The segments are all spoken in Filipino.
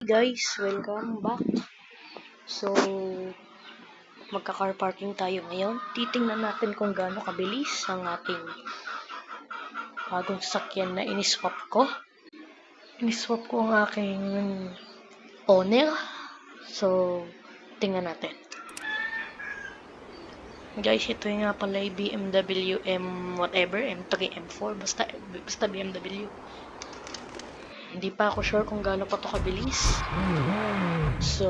Guys, welcome back. So, magka-car parking tayo ngayon. Titingnan natin kung gaano kabilis ang ating bagong sasakyan na iniswap ko. Iniswap ko ang aking owner. So, tingnan natin. Guys, ito yung nga pala yung BMW M whatever, M3, M4, basta BMW. Hindi pa ako sure kung gaano pa to kabilis. So,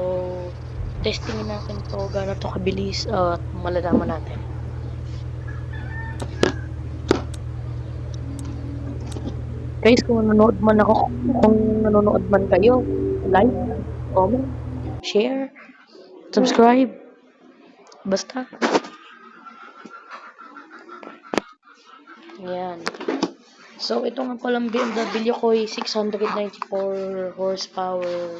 testingin natin to gaano to kabilis at malalaman natin. Guys, kung nanonood man kayo, like, comment, share, subscribe, basta. Yan. So, ito nga palang BMW ko ay 694 horsepower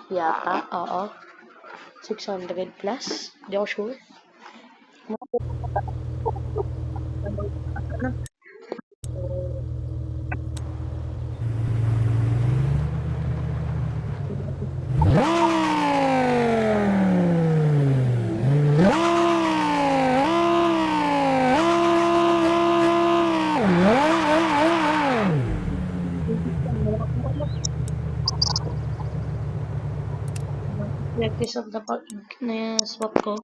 yata. Oo. 600 plus. Hindi ako sure. Practice of the pag na swap ko.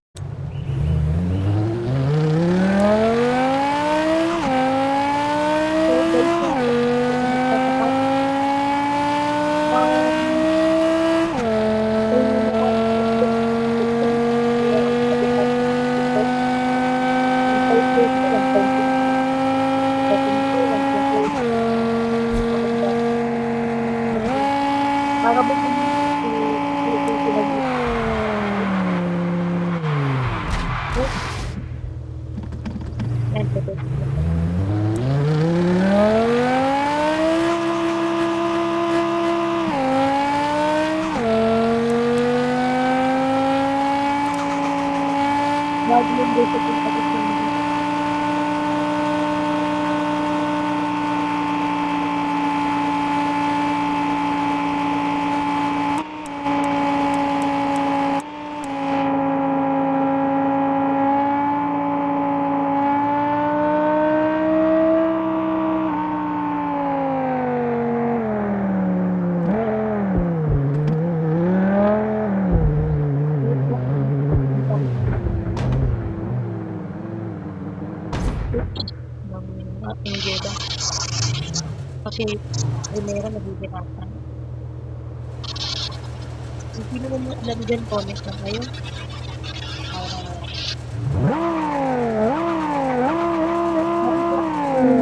Para ba ng ating Jeda. Kasi primera nabibiratan. Hindi naman alam dyan, connect na kayo.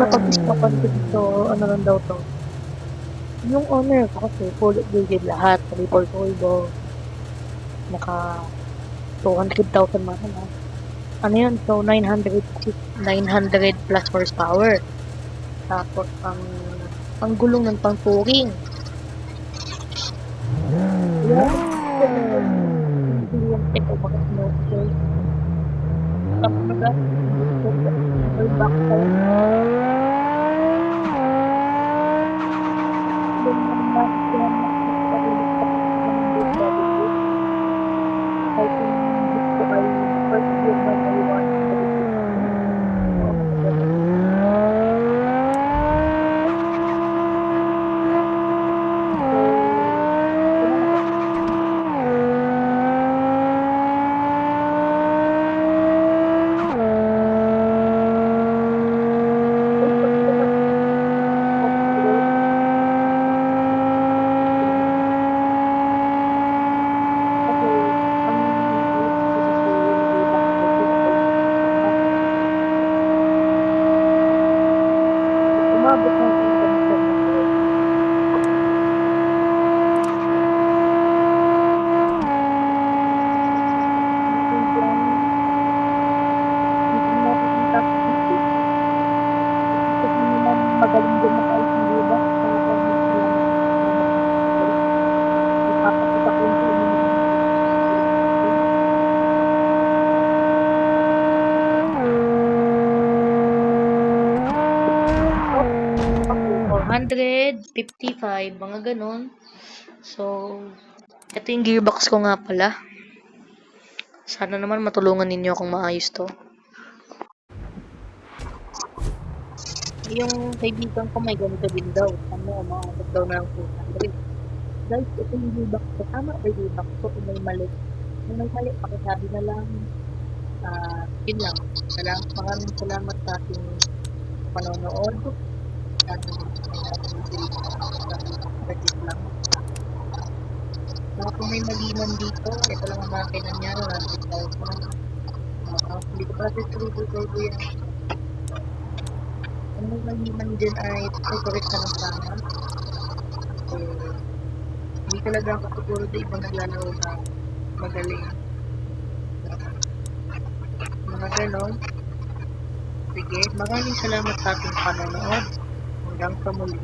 Napag-iskapan ko dito, ano lang daw to. Yung owner ko kasi full updated lahat, triple turbo, naka 200,000 man na. Ano yun? So, 900 plus horsepower. Tapos, ang gulong ng pang-touring. Ito, bakit no? Tapos, back magaling din na tayo hindi ba? Ipapakita ko yung $455, mga ganon. So, Ito yung gearbox ko nga pala. Sana naman matulungan ninyo akong maayos to. Yung kaibigan ko may ganito din daw. Ano, umaabot daw ng 200. Guys, ito yung gearbox ko. Tama ba yung gearbox ko? Kung may mali. Kung may mali, pakisabi na lang. Yun lang. Maraming salamat sa ating panonood. Lang. Kung may mali man dito, ito lang ang makina niya. 100,000. Hindi ko pala tuloy yan. Kung may mali man din ay correct na lang sana. Hindi talaga ako siguro sa ibang naglalaro na magaling. Mga ganon. Sige, maraming salamat sa ating panonood. Hanggang sa muli.